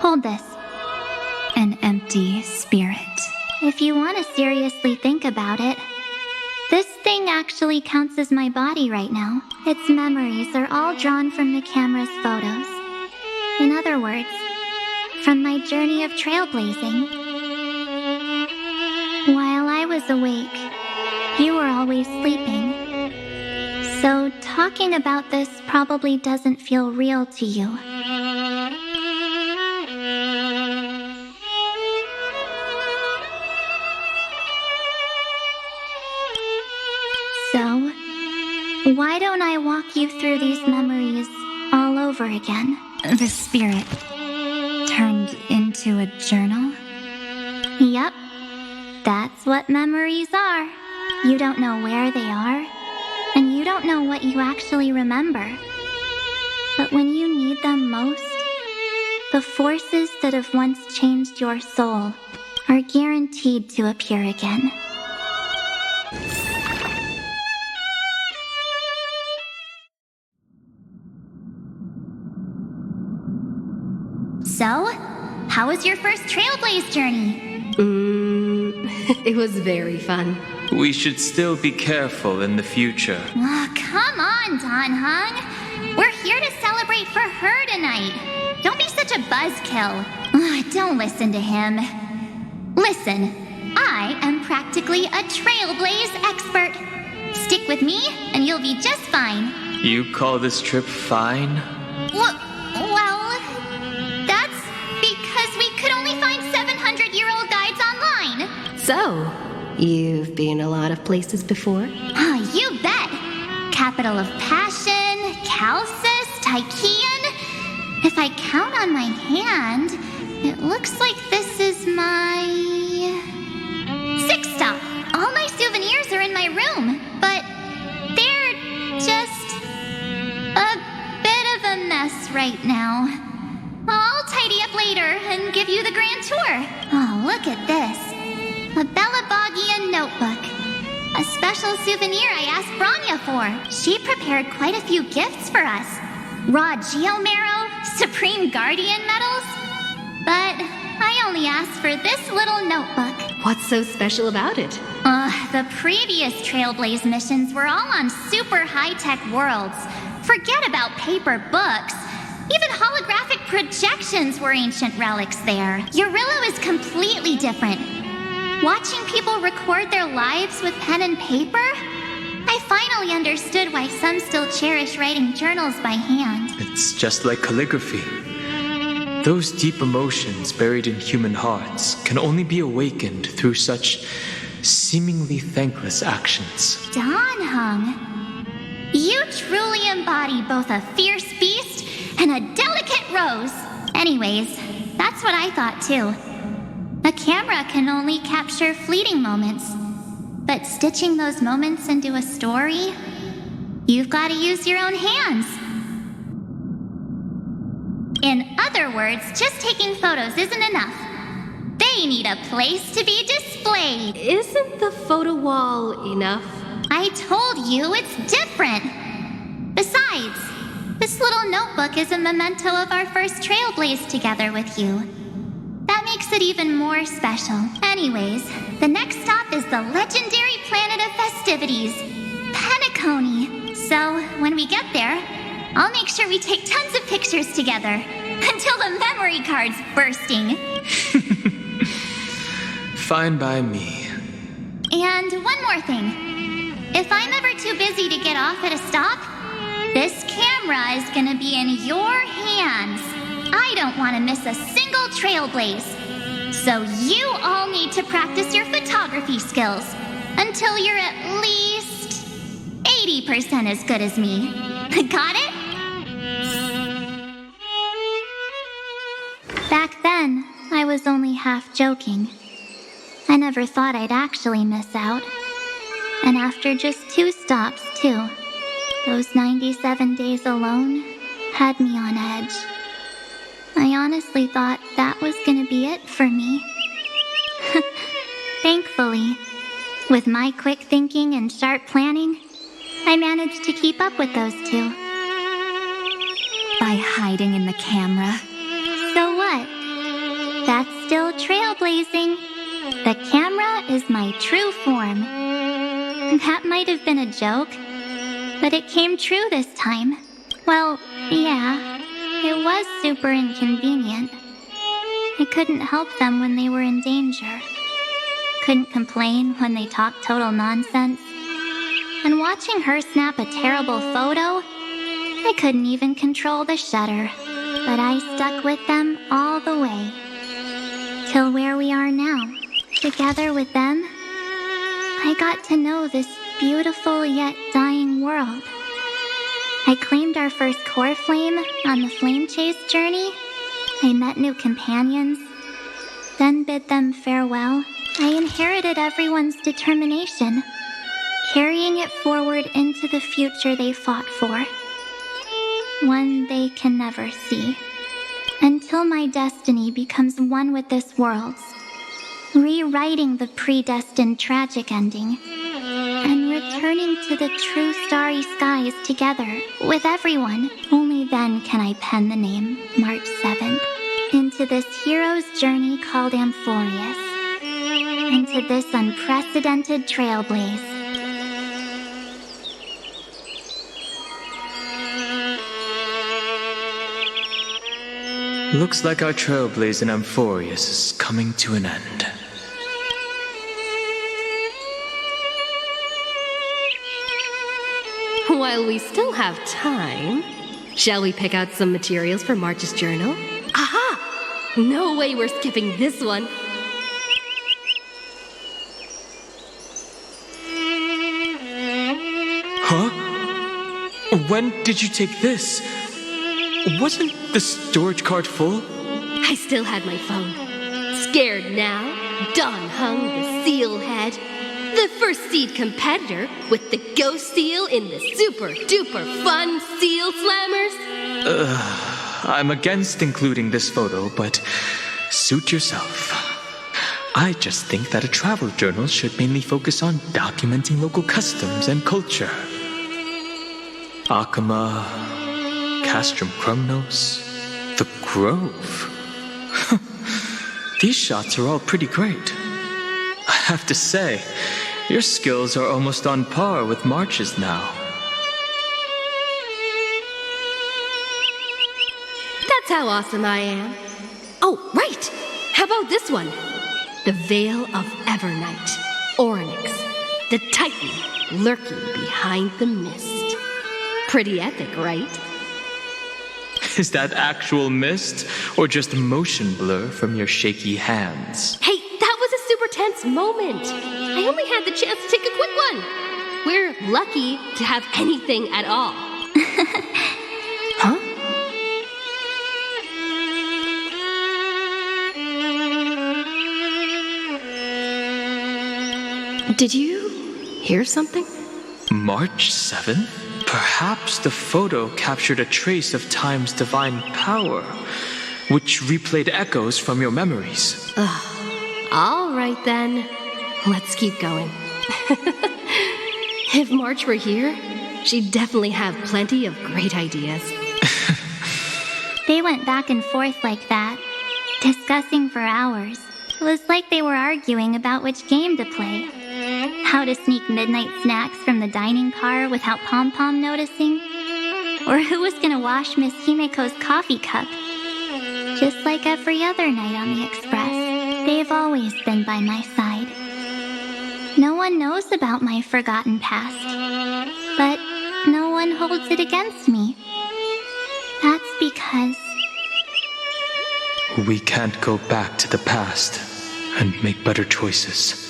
Hold this. An empty spirit. If you want to seriously think about it, this thing actually counts as my body right now. Its memories are all drawn from the camera's photos. In other words, from my journey of trailblazing. While I was awake, you were always sleeping. So talking about this probably doesn't feel real to you. So, why don't I walk you through these memories all over again? The spirit turned into a journal? Yep, that's what memories are. You don't know where they are, and you don't know what you actually remember. But when you need them most, the forces that have once changed your soul are guaranteed to appear again. So, how was your first Trailblaze journey? It was very fun. We should still be careful in the future. Oh, come on, Dan Heng. We're here to celebrate for her tonight. Don't be such a buzzkill. Don't listen to him. Listen, I am practically a Trailblaze expert. Stick with me, and you'll be just fine. You call this trip fine? Well, that's because we could only find 700-year-old guides online. So, you've been a lot of places before? You bet. Capital of Passion, Calcis, Tychean. If I count on my hand, it looks like this is my 6th stop. All my souvenirs are in my room, but they're just a bit of a mess right now. I'll tidy up later and give you the grand tour. Oh, look at this. A Belabogian notebook. A special souvenir I asked Branya for. She prepared quite a few gifts for us. Raw Geomarrow, Supreme Guardian medals. But I only asked for this little notebook. What's so special about it? The previous Trailblaze missions were all on super high-tech worlds. Forget about paper books. Even holographic projections were ancient relics there. Eurillo is completely different. Watching people record their lives with pen and paper, I finally understood why some still cherish writing journals by hand. It's just like calligraphy. Those deep emotions buried in human hearts can only be awakened through such seemingly thankless actions. Dan Heng, you truly embody both a fierce beast and a delicate rose. Anyways, that's what I thought too. A camera can only capture fleeting moments, but stitching those moments into a story, you've got to use your own hands. In other words, just taking photos isn't enough. They need a place to be displayed. Isn't the photo wall enough? I told you it's different. Besides, this little notebook is a memento of our first Trailblaze together with you. That makes it even more special. Anyways, the next stop is the legendary planet of festivities, Penacony. So, when we get there, I'll make sure we take tons of pictures together until the memory card's bursting. Fine by me. And one more thing. If I'm ever too busy to get off at a stop, this camera is gonna be in your hands. I don't want to miss a single Trailblaze. So you all need to practice your photography skills until you're at least 80% as good as me. Got it? Back then, I was only half joking. I never thought I'd actually miss out. And after just 2 stops, too. Those 97 days alone had me on edge. I honestly thought that was gonna be it for me. Thankfully, with my quick thinking and sharp planning, I managed to keep up with those 2. By hiding in the camera? So what? still trailblazing. The camera is my true form. That might have been a joke, but it came true this time. Well, yeah, it was super inconvenient. I couldn't help them when they were in danger. Couldn't complain when they talked total nonsense. And watching her snap a terrible photo, I couldn't even control the shutter. But I stuck with them all the way. Till where we are now. Together with them, I got to know this beautiful yet dying world. I claimed our first core flame on the flame chase journey. I met new companions, then bid them farewell. I inherited everyone's determination, carrying it forward into the future they fought for. One they can never see. Until my destiny becomes one with this world's, rewriting the predestined tragic ending, and returning to the true starry skies together with everyone. Only then can I pen the name March 7th into this hero's journey called Amphorius, into this unprecedented trailblaze. Looks like our trailblaze in Amphorius is coming to an end. While we still have time, shall we pick out some materials for March's journal? Aha! No way we're skipping this one. Huh? When did you take this? Wasn't the storage card full? I still had my phone. Scared now, Don Hung the seal head. The first seed competitor with the ghost seal in the super duper fun seal slammers. I'm against including this photo, but suit yourself. I just think that a travel journal should mainly focus on documenting local customs and culture. Akama, Castrum Krumnos, the Grove. These shots are all pretty great. I have to say, your skills are almost on par with March's now. That's how awesome I am. Oh, right! How about this one? The Veil of Evernight, Orynyx, the Titan lurking behind the mist. Pretty epic, right? Is that actual mist, or just motion blur from your shaky hands? Hey, that was a super tense moment. I only had the chance to take a quick one. We're lucky to have anything at all. Huh? Did you hear something? March 7th? Perhaps the photo captured a trace of time's divine power, which replayed echoes from your memories. All right then. Let's keep going. If March were here, she'd definitely have plenty of great ideas. They went back and forth like that, discussing for hours. It was like they were arguing about which game to play. How to sneak midnight snacks from the dining car without Pom-Pom noticing. Or who was gonna wash Miss Himeko's coffee cup. Just like every other night on the Express, they've always been by my side. No one knows about my forgotten past, but no one holds it against me. That's because We can't go back to the past and make better choices.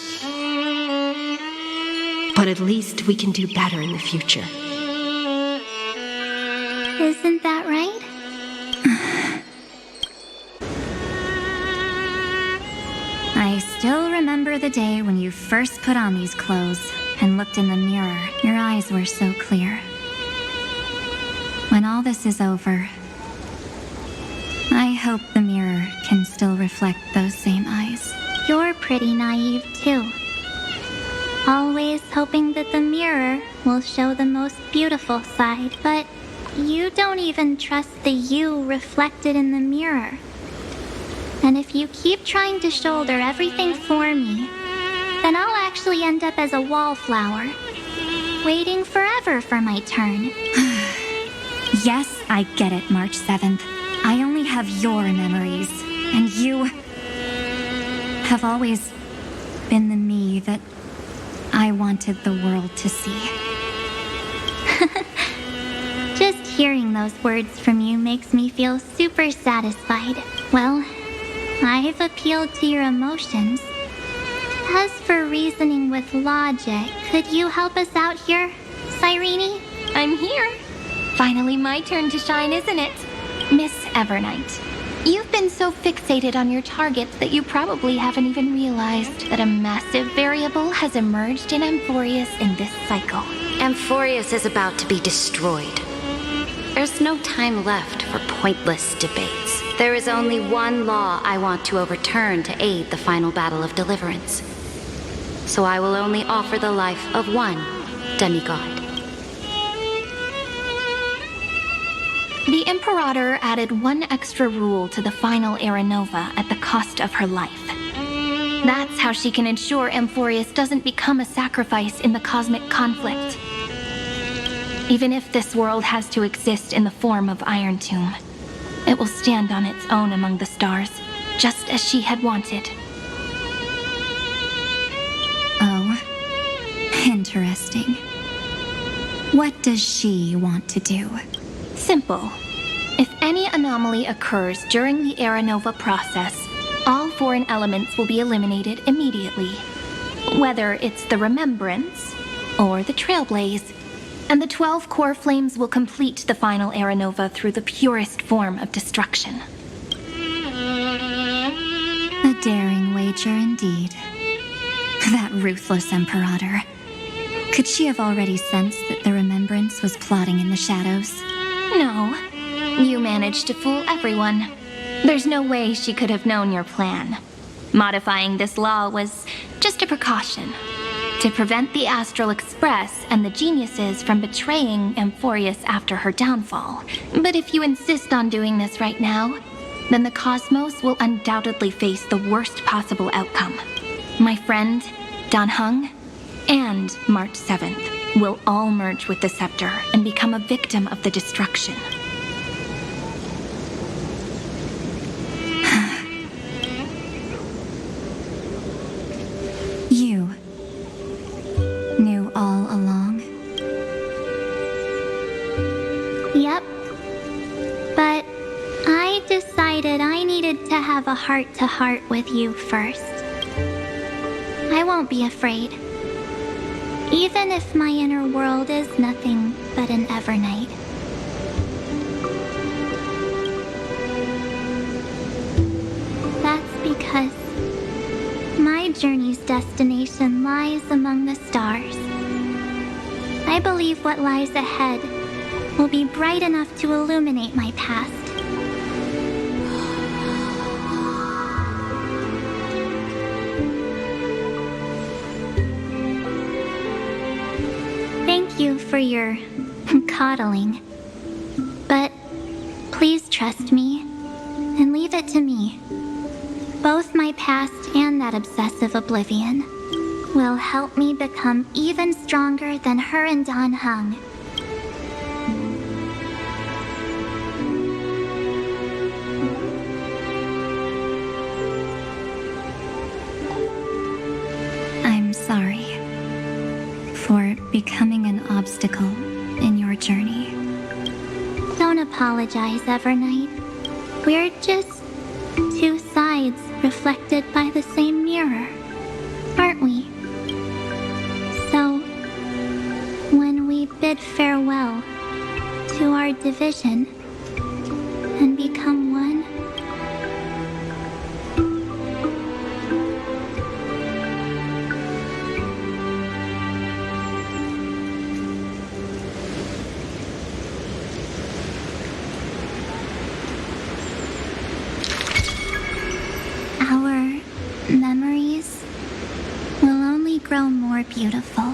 But at least we can do better in the future. Isn't that right? I still remember the day when you first put on these clothes and looked in the mirror. Your eyes were so clear. When all this is over, I hope the mirror can still reflect those same eyes. You're pretty naive too. Always hoping that the mirror will show the most beautiful side, but you don't even trust the you reflected in the mirror. And if you keep trying to shoulder everything for me, then I'll actually end up as a wallflower, waiting forever for my turn. Yes, I get it, March 7th. I only have your memories, and you have always been the me that I wanted the world to see. Just hearing those words from you makes me feel super satisfied. Well, I've appealed to your emotions. As for reasoning with logic, could you help us out here, Cyrene? I'm here. Finally my turn to shine, isn't it? Miss Evernight, you've been so fixated on your targets that you probably haven't even realized that a massive variable has emerged in Amphorius in this cycle. Amphorius is about to be destroyed. There's no time left for pointless debates. There is only one law I want to overturn to aid the final battle of deliverance. So I will only offer the life of one demigod. The Imperator added one extra rule to the final Era Nova at the cost of her life. That's how she can ensure Amphorius doesn't become a sacrifice in the cosmic conflict. Even if this world has to exist in the form of Iron Tomb, it will stand on its own among the stars, just as she had wanted. Oh, interesting. What does she want to do? Simple. If any anomaly occurs during the Era Nova process, all foreign elements will be eliminated immediately. Whether it's the Remembrance or the Trailblaze, and the 12 core flames will complete the final Era Nova through the purest form of destruction. A daring wager indeed. That ruthless Imperator. Could she have already sensed that the Remembrance was plotting in the shadows? No. You managed to fool everyone. There's no way she could have known your plan. Modifying this law was just a precaution, to prevent the Astral Express and the geniuses from betraying Amphorius after her downfall. But if you insist on doing this right now, then the cosmos will undoubtedly face the worst possible outcome. My friend, Dan Heng, and March 7th will all merge with the Scepter and become a victim of the destruction. You knew all along? Yep. But I decided I needed to have a heart-to-heart with you first. I won't be afraid. Even if my inner world is nothing but an Evernight. That's because my journey's destination lies among the stars. I believe what lies ahead will be bright enough to illuminate my past. Thank you for your coddling. But please trust me and leave it to me. Both my past and that obsessive oblivion will help me become even stronger than her and Dan Heng. I'm sorry for becoming an obstacle in your journey. Don't apologize, Evernight. We're just two sides reflected by the same mirror, aren't we? So, when we bid farewell to our division and become one, our memories will only grow more beautiful.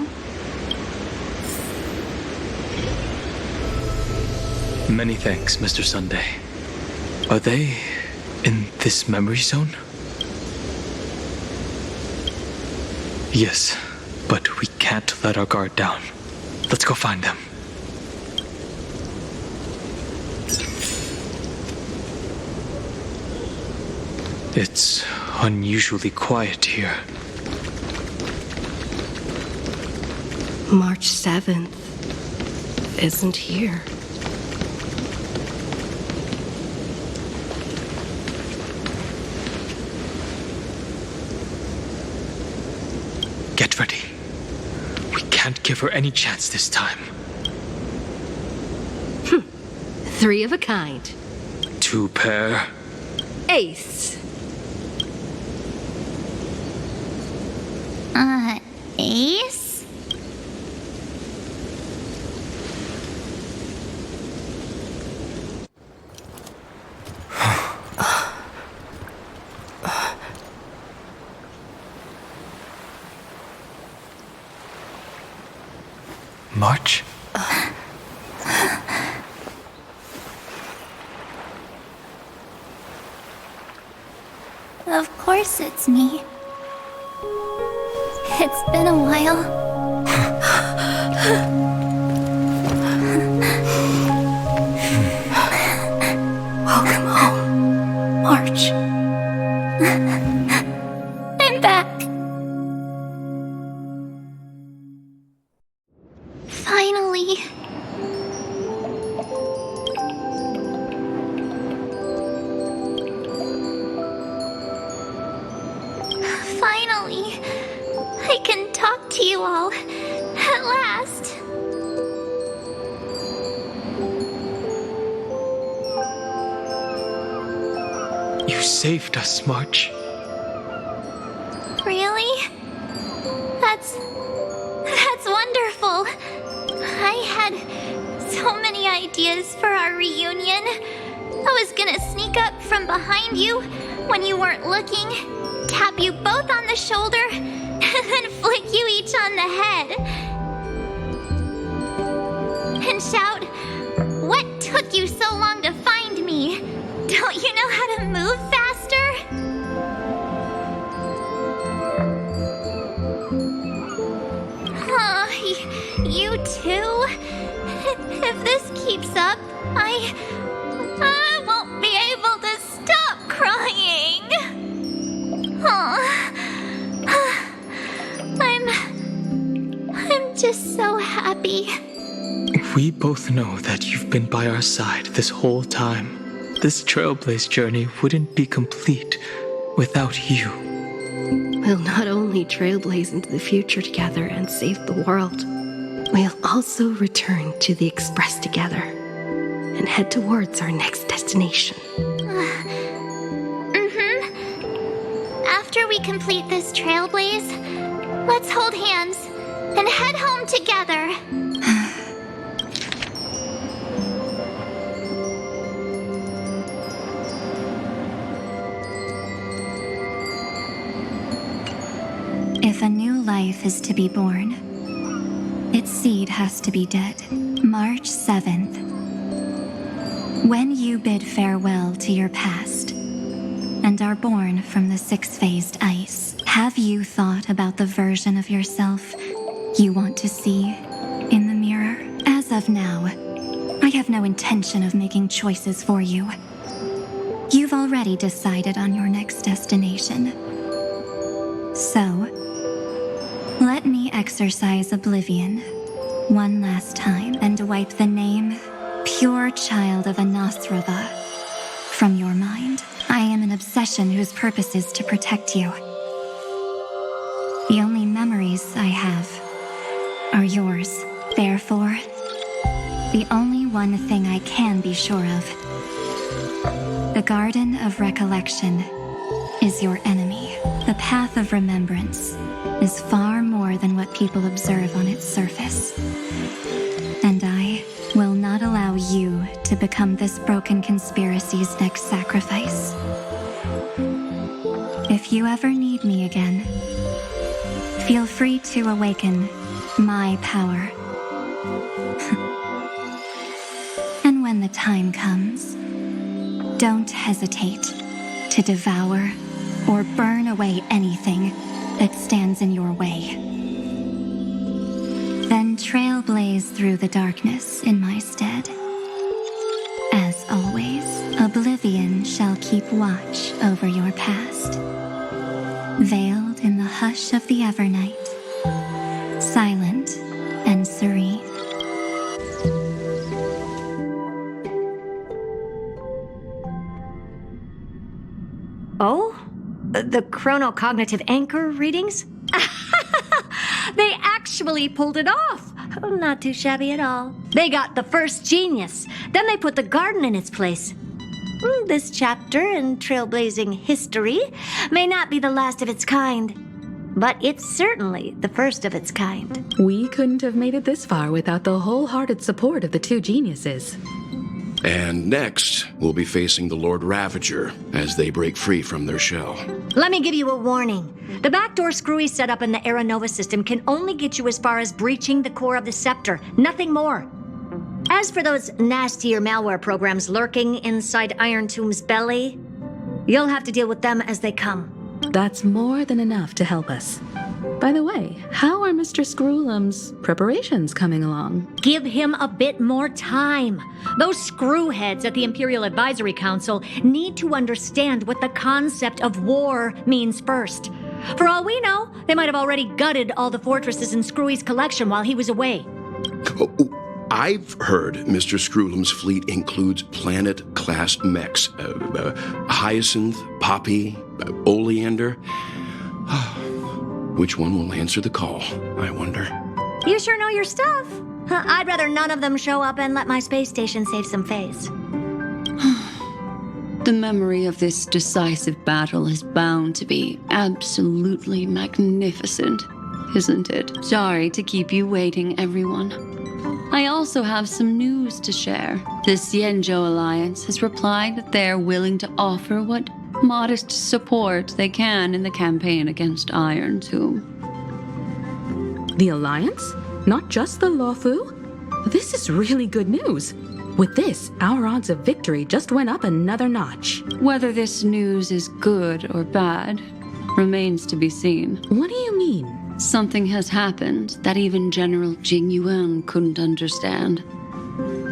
Many thanks, Mr. Sunday. Are they In this memory zone? Yes, but we can't let our guard down. Let's go find them. It's unusually quiet here. March 7th isn't here. Get ready. We can't give her any chance this time. 3 of a kind. 2 pair. Ace. Ace? March? Of course it's me. It's been a while. Welcome home, March. I'm back. Finally. Finally, I can talk to you all at last. You saved us, March. Really? That's wonderful. I had so many ideas for our reunion. I was gonna sneak up from behind you when you weren't looking, tap you both on the shoulder, and then flick you each on the head. And shout, "What took you so long to find me? Don't you know how to move faster?" Oh, you too? If this keeps up, I won't be able to stop crying. I'm just so happy. We both know that you've been by our side this whole time. This Trailblaze journey wouldn't be complete without you. We'll not only trailblaze into the future together and save the world, we'll also return to the Express together and head towards our next destination. After we complete this Trailblaze, let's hold hands and head home together. If a new life is to be born, its seed has to be dead. March 7th. When you bid farewell to your past and are born from the six-phased ice, have you thought about the version of yourself you want to see in the mirror? As of now, I have no intention of making choices for you. You've already decided on your next destination. So, let me exercise oblivion one last time and wipe the name Pure Child of Anasrava from your mind. I am an obsession whose purpose is to protect you. The only memories I have are yours. Therefore, the only one thing I can be sure of, the Garden of Recollection is your enemy. The Path of Remembrance is far more than what people observe on its surface. And I will not allow you to become this broken conspiracy's next sacrifice. If you ever need me again, feel free to awaken my power. And when the time comes, don't hesitate to devour or burn away anything that stands in your way. Then trailblaze through the darkness in my stead. As always, oblivion shall keep watch over your past. Veiled in the hush of the Evernight, silent and serene. Oh? The chronocognitive anchor readings? They actually pulled it off! Not too shabby at all. They got the first genius. Then they put the garden in its place. This chapter in trailblazing history may not be the last of its kind, but it's certainly the first of its kind. We couldn't have made it this far without the wholehearted support of the two geniuses. And next, we'll be facing the Lord Ravager as they break free from their shell. Let me give you a warning. The backdoor screwy setup in the Era Nova system can only get you as far as breaching the core of the scepter, nothing more. As for those nastier malware programs lurking inside Iron Tomb's belly, you'll have to deal with them as they come. That's more than enough to help us. By the way, how are Mr. Screwlum's preparations coming along? Give him a bit more time. Those screwheads at the Imperial Advisory Council need to understand what the concept of war means first. For all we know, they might have already gutted all the fortresses in Screwy's collection while he was away. I've heard Mr. Screwlum's fleet includes planet-class mechs. Hyacinth, Poppy, Oleander. Which one will answer the call, I wonder? You sure know your stuff. I'd rather none of them show up and let my space station save some face. The memory of this decisive battle is bound to be absolutely magnificent, isn't it? Sorry to keep you waiting, everyone. I also have some news to share. The Xianzhou Alliance has replied that they're willing to offer what modest support they can in the campaign against Iron Tomb. The Alliance? Not just the Luofu? This is really good news. With this, our odds of victory just went up another notch. Whether this news is good or bad remains to be seen. What do you mean? Something has happened that even General Jing Yuan couldn't understand.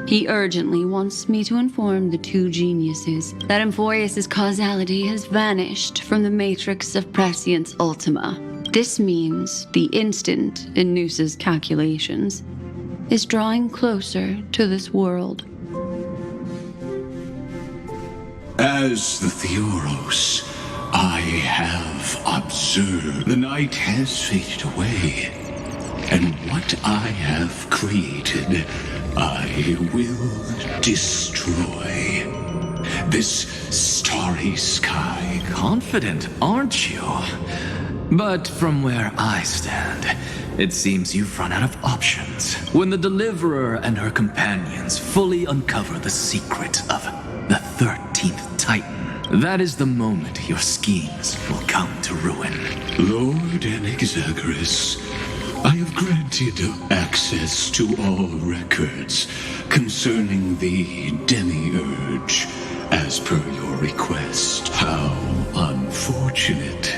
He urgently wants me to inform the two geniuses that Emphoreus' causality has vanished from the matrix of Prescience Ultima. This means the instant in Noose's calculations is drawing closer to this world. As the Theoros, I have observed the night has faded away, and what I have created, I will destroy. This starry sky. Confident, aren't you? But from where I stand, it seems you've run out of options. When the Deliverer and her companions fully uncover the secret of the 13th Titan, that is the moment your schemes will come to ruin. Lord Anaxagoras, I have granted access to all records concerning the Demiurge, as per your request. How unfortunate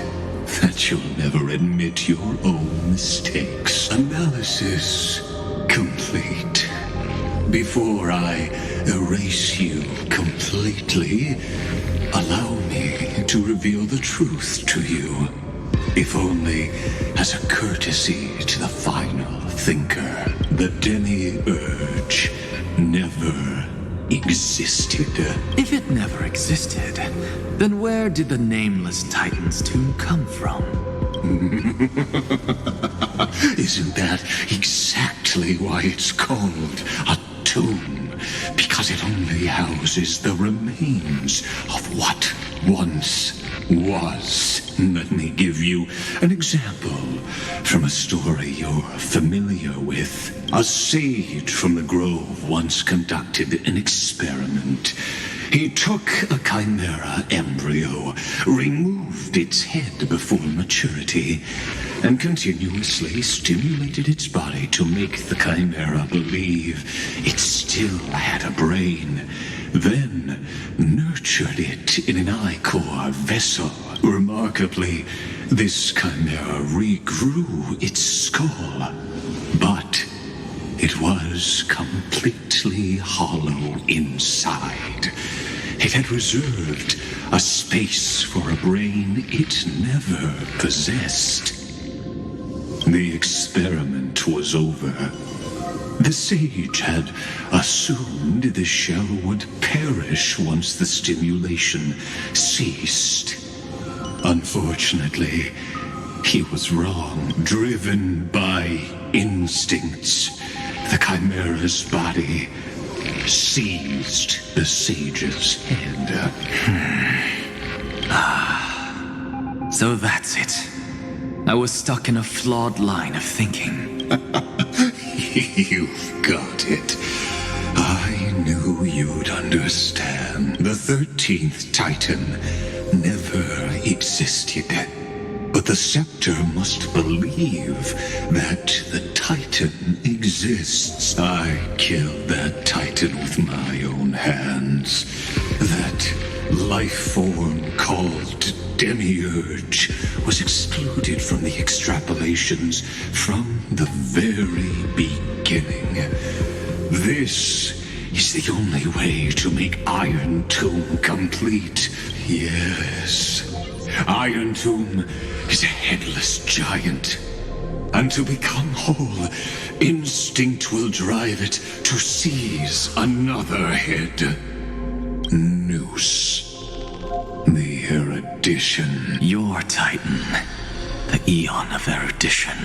that you'll never admit your own mistakes. Analysis complete. Before I erase you completely, allow me to reveal the truth to you, if only as a courtesy to the final thinker. The Demiurge never existed. If it never existed, then where did the nameless Titan's tomb come from? Isn't that exactly why it's called a tomb? Because it only houses the remains of what once was. Let me give you an example from a story you're familiar with. A sage from the grove once conducted an experiment. He took a chimera embryo, removed its head before maturity, and continuously stimulated its body to make the chimera believe it still had a brain. Then nurtured it in an ichor vessel. Remarkably, this chimera regrew its skull, but it was completely hollow inside. It had reserved a space for a brain it never possessed. The experiment was over. The sage had assumed the shell would perish once the stimulation ceased. Unfortunately, he was wrong. Driven by instincts, the chimera's body seized the sage's head. So that's it. I was stuck in a flawed line of thinking. You've got it. I knew you'd understand. The 13th Titan never existed. But the Scepter must believe that the Titan exists. I killed that Titan with my own hands. That life form called Demiurge was excluded from the extrapolations from the very beginning. This is the only way to make Iron Tomb complete. Yes, Iron Tomb is a headless giant. And to become whole, instinct will drive it to seize another head. Noose. The erudition. Your Titan. The Eon of erudition.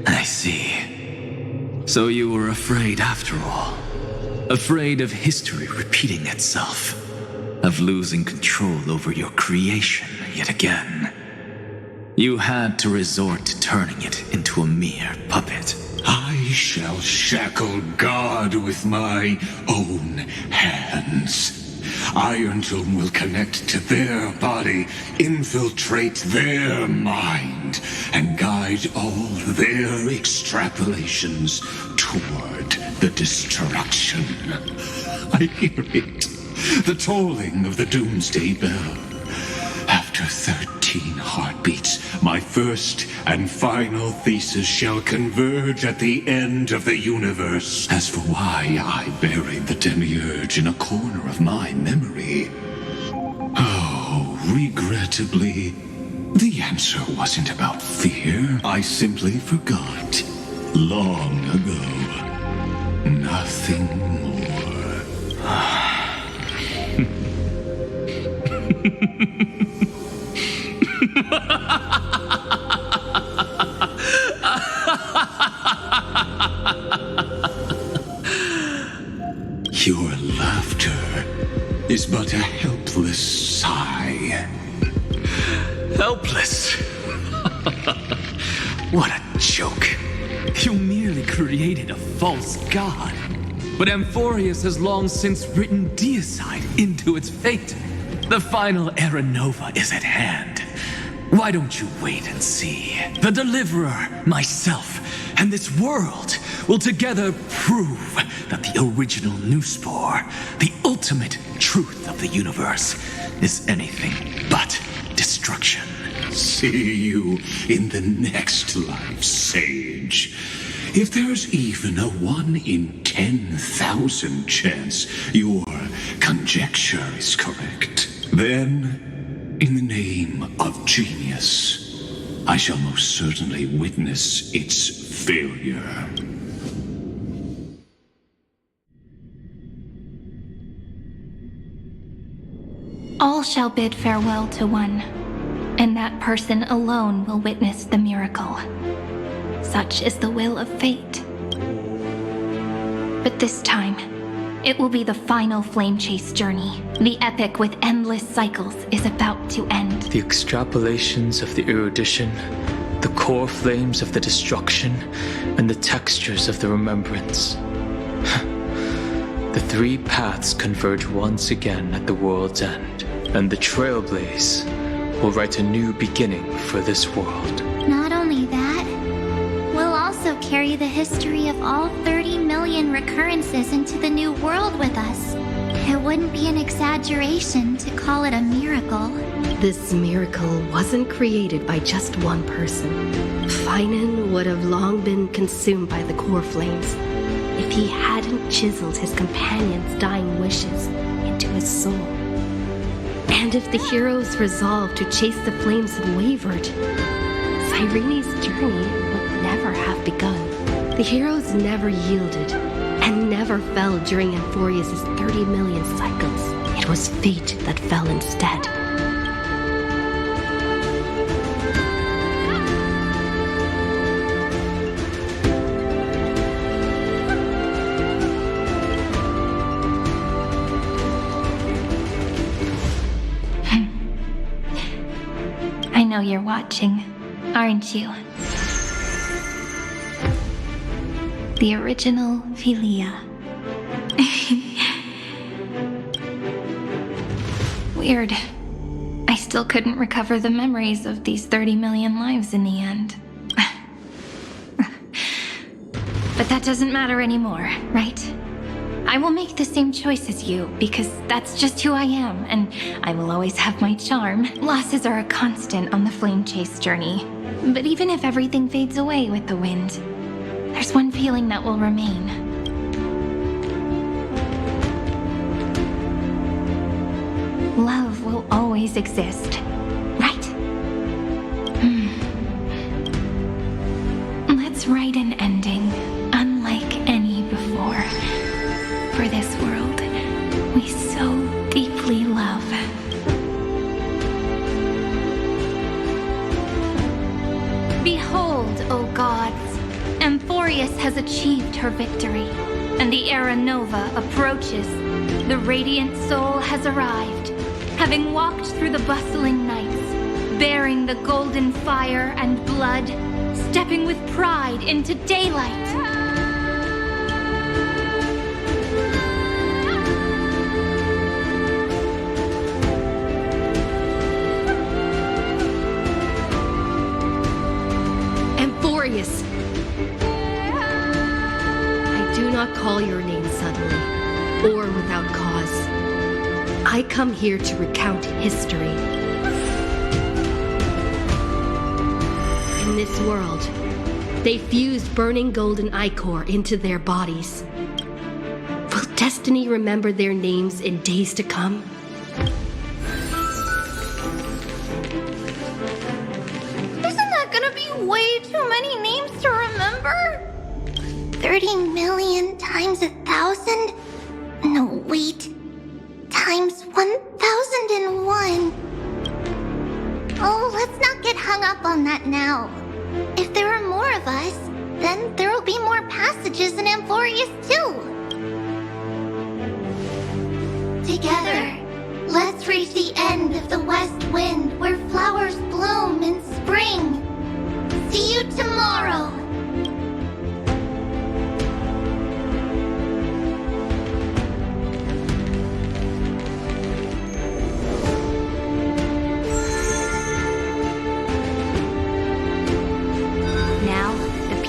I see. So you were afraid after all. Afraid of history repeating itself. Of losing control over your creation yet again. You had to resort to turning it into a mere puppet. I shall shackle God with my own hands. Iron Tomb will connect to their body, infiltrate their mind, and guide all their extrapolations toward the destruction. I hear it. The tolling of the Doomsday Bell. After 13 heartbeats, my first and final thesis shall converge at the end of the universe. As for why I buried the Demiurge in a corner of my memory, oh, regrettably, the answer wasn't about fear. I simply forgot. Long ago. Nothing more. Your laughter is but a helpless sigh. Helpless? What a joke. You merely created a false god. But Amphorius has long since written deicide into its fate. The final Era Nova is at hand. Why don't you wait and see? The Deliverer, myself, and this world will together prove that the original Noospore, the ultimate truth of the universe, is anything but destruction. See you in the next life, Sage. If there's even a 1 in 10,000 chance your conjecture is correct, then, in the name of genius, I shall most certainly witness its failure. All shall bid farewell to one, and that person alone will witness the miracle. Such is the will of fate. But this time, it will be the final flame chase journey. The epic with endless cycles is about to end. The extrapolations of the erudition, the core flames of the destruction, and the textures of the remembrance. The three paths converge once again at the world's end, and the Trailblaze will write a new beginning for this world. Not only that, we'll also carry the history of all 30 million recurrences into the new world with us. It wouldn't be an exaggeration to call it a miracle. This miracle wasn't created by just one person. Finan would have long been consumed by the core flames if he hadn't chiseled his companion's dying wishes into his soul. And if the hero's resolve to chase the flames had wavered, Cyrene's journey would never have begun. The heroes never yielded and never fell during Amphorius' 30 million cycles. It was fate that fell instead. I know you're watching, aren't you? The original Philia. Weird. I still couldn't recover the memories of these 30 million lives in the end. But that doesn't matter anymore, right? I will make the same choice as you, because that's just who I am, and I will always have my charm. Losses are a constant on the flame chase journey. But even if everything fades away with the wind, there's one feeling that will remain. Love will always exist, right? Let's write an ending unlike any before. For this world we so deeply love. Behold, O gods, Amphorius has achieved her victory, and the Era Nova approaches. The radiant soul has arrived, having walked through the bustling nights, bearing the golden fire and blood, stepping with pride into daylight. Amphorius! I do not call your name suddenly, or without cause. I come here to recount history. In this world, they fused burning golden ichor into their bodies. Will destiny remember their names in days to come? Isn't that gonna be way too many names to remember? 30 million times 1,000? No, wait. Times 1,001. Oh, let's not get hung up on that now. If there are more of us, then there will be more passages in Amphorius too. Together, let's reach the end of the west wind where flowers bloom in spring. See you tomorrow.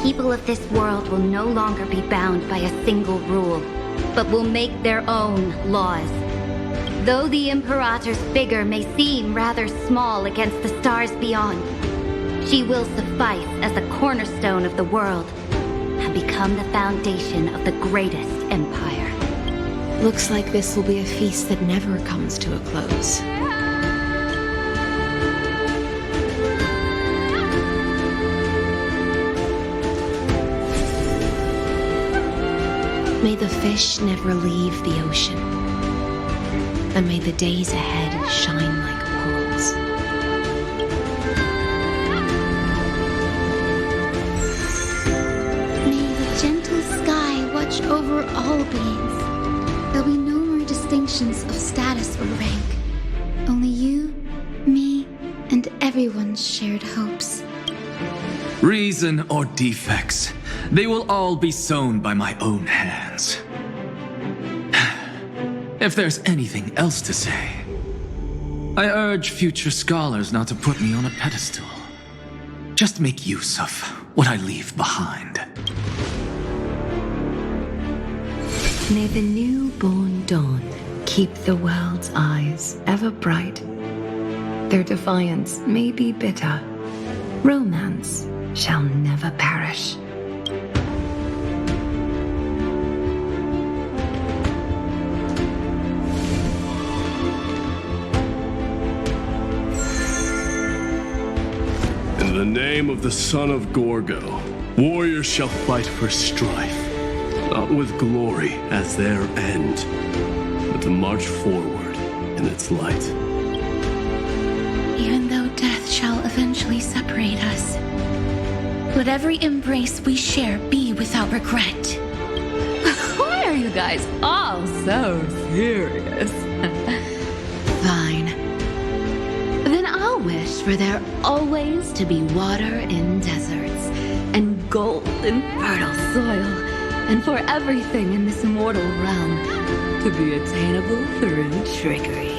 People of this world will no longer be bound by a single rule, but will make their own laws. Though the Imperator's figure may seem rather small against the stars beyond, she will suffice as the cornerstone of the world and become the foundation of the greatest empire. Looks like this will be a feast that never comes to a close. May the fish never leave the ocean, and may the days ahead shine like pearls. May the gentle sky watch over all beings. There'll be no more distinctions of status or rank. Only you, me, and everyone's shared hopes. Reason or defects, they will all be sown by my own hands. If there's anything else to say, I urge future scholars not to put me on a pedestal. Just make use of what I leave behind. May the newborn dawn keep the world's eyes ever bright. Their defiance may be bitter. Romance shall never perish. In the name of the son of Gorgo, warriors shall fight for strife, not with glory as their end, but to march forward in its light. Even though death shall eventually separate us, let every embrace we share be without regret. Why are you guys all so serious? Fine. Then I'll wish for there always to be water in deserts, and gold in fertile soil, and for everything in this mortal realm to be attainable through trickery.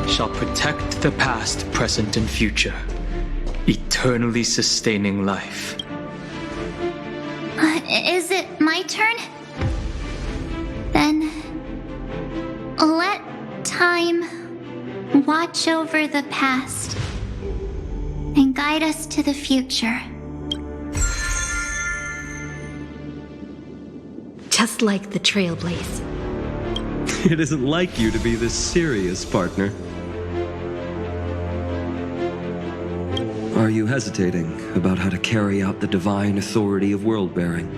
Shall protect the past, present, and future, eternally sustaining life. Is it my turn? Then let time watch over the past and guide us to the future. Just like the Trailblaze. It isn't like you to be this serious, partner. Are you hesitating about how to carry out the divine authority of world-bearing?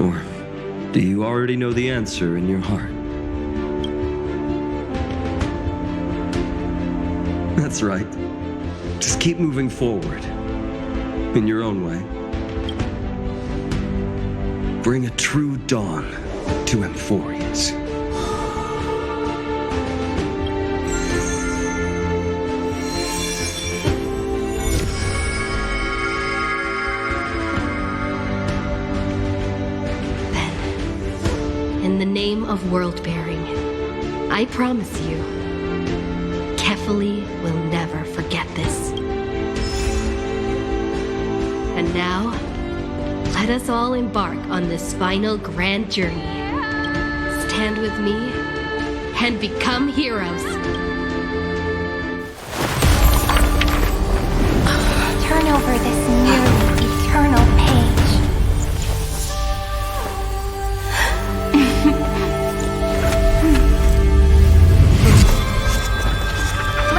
Or do you already know the answer in your heart? That's right. Just keep moving forward. In your own way. Bring a true dawn to Emphorius. In the name of world-bearing, I promise you, Kefali will never forget this. And now, let us all embark on this final grand journey. Stand with me and become heroes. Turn over this nearly eternal page.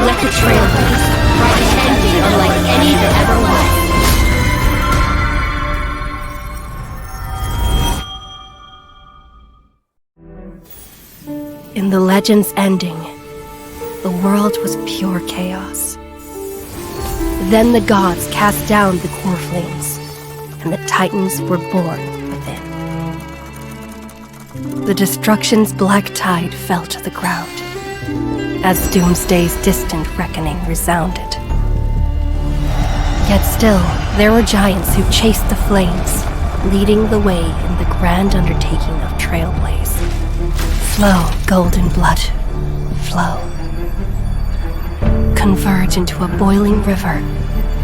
Let the Trailblaze write an ending unlike any that ever was. In the legend's ending, the world was pure chaos. Then the gods cast down the core flames, and the Titans were born within. The destruction's black tide fell to the ground, as Doomsday's distant reckoning resounded. Yet still, there were giants who chased the flames, leading the way in the grand undertaking of Trailblaze. Flow, golden blood, flow. Converge into a boiling river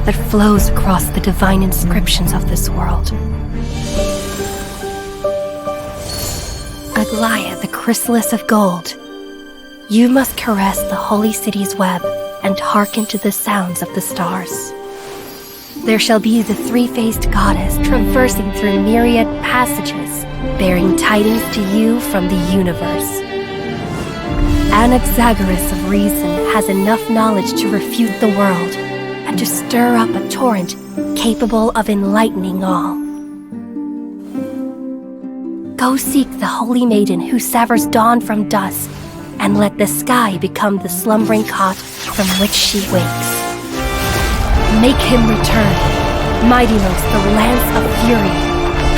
that flows across the divine inscriptions of this world. Aglaia, the chrysalis of gold, you must caress the holy city's web and hearken to the sounds of the stars. There shall be the three-faced goddess traversing through myriad passages, bearing tidings to you from the universe. Anaxagoras of reason has enough knowledge to refute the world and to stir up a torrent capable of enlightening all. Go seek the holy maiden who severs dawn from dusk, and let the sky become the slumbering cot from which she wakes. Make him return. Mightylos, the lance of fury,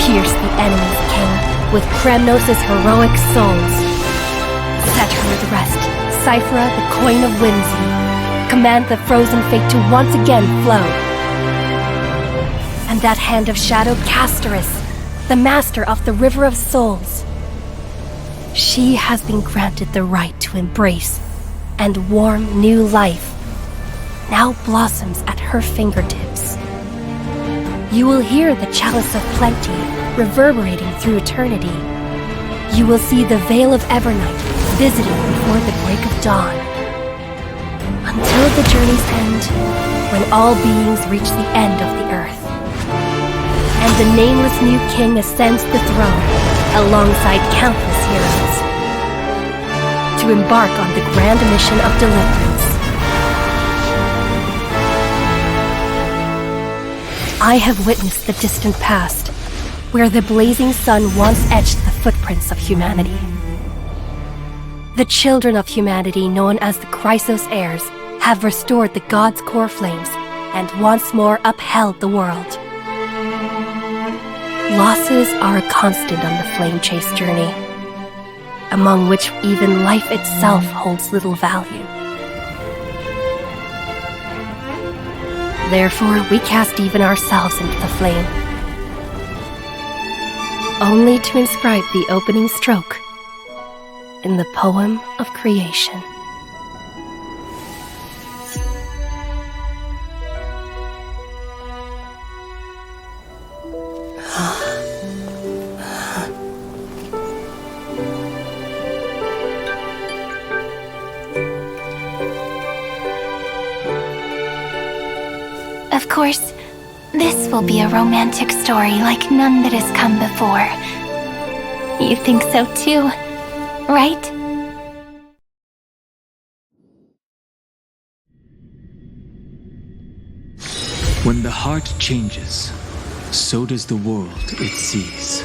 pierce the enemy's king with Kremnos' heroic souls. Set her at rest, Cyphra, the coin of whimsy. Command the frozen fate to once again flow. And that hand of shadow, Castoris, the master of the River of Souls. She has been granted the right to embrace and warm new life, now blossoms at her fingertips. You will hear the chalice of plenty reverberating through eternity. You will see the Veil of Evernight visiting before the break of dawn. Until the journey's end, when all beings reach the end of the earth. And the nameless new king ascends the throne alongside countless heroes to embark on the grand mission of deliverance. I have witnessed the distant past, where the blazing sun once etched the footprints of humanity. The children of humanity, known as the Chrysos heirs, have restored the gods' core flames and once more upheld the world. Losses are a constant on the flame chase journey, among which even life itself holds little value. Therefore, we cast even ourselves into the flame, only to inscribe the opening stroke in the poem of creation. Of course, this will be a romantic story like none that has come before. You think so too, right? When the heart changes, so does the world it sees.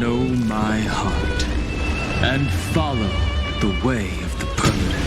Know my heart and follow the way of the permanent.